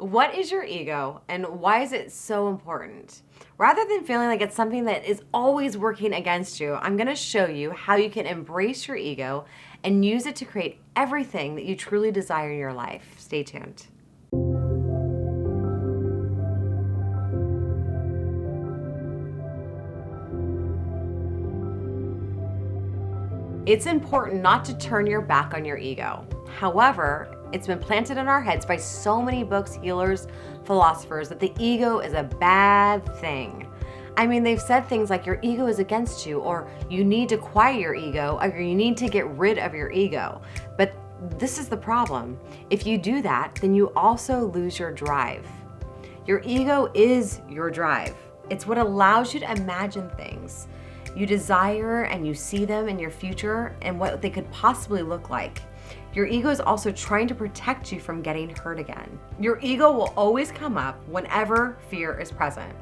What is your ego and why is it so important? Rather than feeling like it's something that is always working against you, I'm going to show you how you can embrace your ego and use it to create everything that you truly desire in your life. Stay tuned. It's important not to turn your back on your ego. However, it's been planted in our heads by so many books, healers, philosophers that the ego is a bad thing. I mean, they've said things like your ego is against you, or you need to quiet your ego, or you need to get rid of your ego. But this is the problem. If you do that, then you also lose your drive. Your ego is your drive. It's what allows you to imagine things you desire and you see them in your future and what they could possibly look like. Your ego is also trying to protect you from getting hurt again. Your ego will always come up whenever fear is present.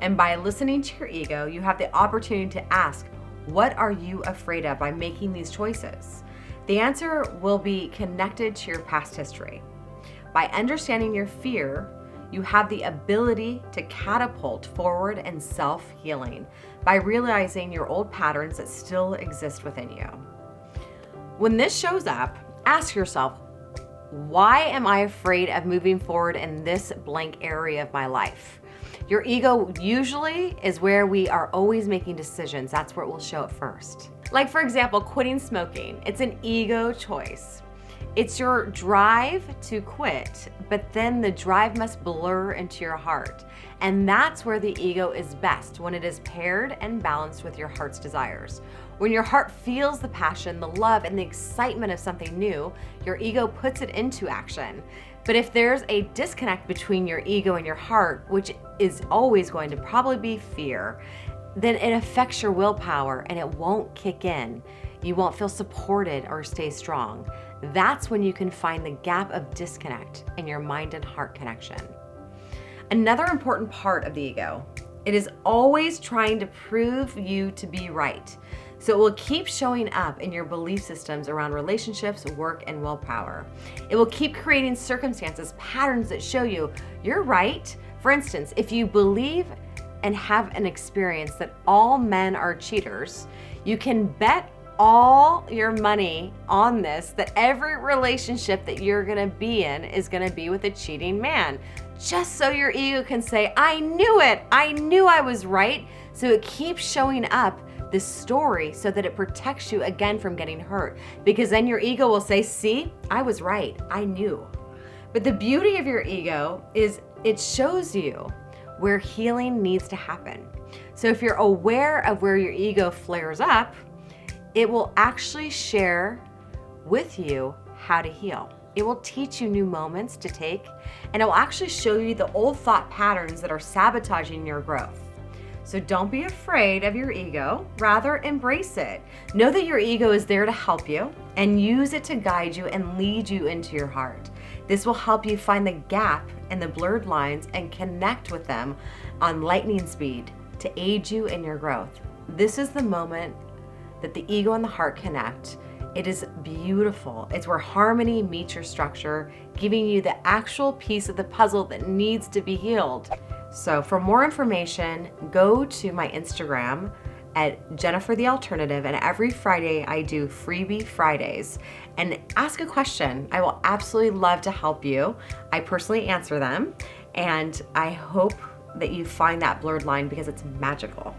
And by listening to your ego, you have the opportunity to ask, what are you afraid of by making these choices? The answer will be connected to your past history. By understanding your fear, you have the ability to catapult forward and self-healing by realizing your old patterns that still exist within you. When this shows up, ask yourself, why am I afraid of moving forward in this blank area of my life? Your ego usually is where we are always making decisions. That's where it will show up first. Like, for example, quitting smoking. It's an ego choice. It's your drive to quit, but then the drive must blur into your heart. And that's where the ego is best, when it is paired and balanced with your heart's desires. When your heart feels the passion, the love, and the excitement of something new, your ego puts it into action. But if there's a disconnect between your ego and your heart, which is always going to probably be fear, then it affects your willpower and it won't kick in. You won't feel supported or stay strong. That's when you can find the gap of disconnect in your mind and heart connection. Another important part of the ego, it is always trying to prove you to be right. So it will keep showing up in your belief systems around relationships, work, and willpower. It will keep creating circumstances, patterns that show you you're right. For instance, if you believe and have an experience that all men are cheaters, you can bet all your money on this, that every relationship that you're gonna be in is gonna be with a cheating man. Just so your ego can say, I knew it, I knew I was right. So it keeps showing up this story so that it protects you again from getting hurt. Because then your ego will say, see, I was right, I knew. But the beauty of your ego is it shows you where healing needs to happen. So if you're aware of where your ego flares up, it will actually share with you how to heal. It will teach you new moments to take, and it will actually show you the old thought patterns that are sabotaging your growth. So don't be afraid of your ego, rather embrace it. Know that your ego is there to help you and use it to guide you and lead you into your heart. This will help you find the gap and the blurred lines and connect with them on lightning speed to aid you in your growth. This is the moment that the ego and the heart connect. It is beautiful. It's where harmony meets your structure, giving you the actual piece of the puzzle that needs to be healed. So for more information, go to my Instagram at Jennifer the Alternative, and every Friday I do Freebie Fridays, and ask a question. I will absolutely love to help you. I personally answer them, and I hope that you find that blurred line because it's magical.